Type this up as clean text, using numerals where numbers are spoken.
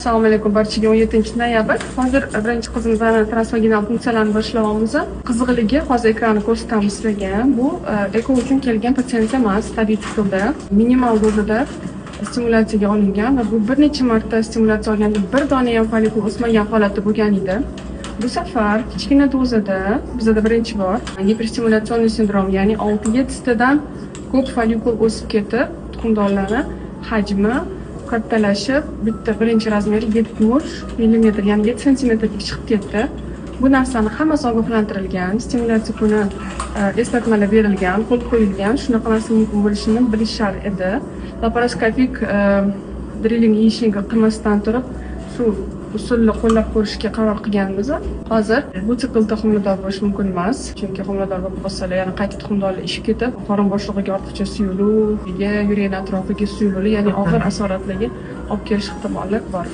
Assalomu alaykum barchaga. 17-noyabr. Hozir birinchi qizimizni transvaginal funksiyalarini boshlayapmiz. Qiziqligi hozir ekranni ko'rsatamiz sizlarga. Bu eko uchun kelgan patsient emas, tabiiy usulda minimal dozada stimulyatsiyaga olingan va bu bir necha marta stimulyatsiya olganda bir dona ham folikul o'smagan holatda bo'lgan edi. Bu safar kichkina dozada bizda birinchi bor giperstimulyatsion sindrom, ya'ni 6-7 tadan ko'p folikul o'sib ketib, tuxumdonlarning hajmi kattalashib, bitta birinchi razmeri 70 mm, ya'ni 7 cm ga chiqib ketdi. Bu narsani hammasi ogohlantirilgan, stimulyatsiya kuni eslatmalar berilgan, qo'l qo'yilgan, shunaqa narsa mumkin bo'lishini bilishar edi. Laparoskopik drilling ishini qilmasdan turib, shu usulni qo'llab ko'rishga qaror qilganmiz. Hozir bu siklda homilador bo'lish mumkin emas, chunki homilador bo'lib qolsalar, ya'ni qayta tuxumdonlar ishib ketib, qorin bo'shlig'iga ortiqcha suyuluv, yurak atrofiga suyuluv, ya'ni og'ir asoratlarga olib kelish ehtimoli bor.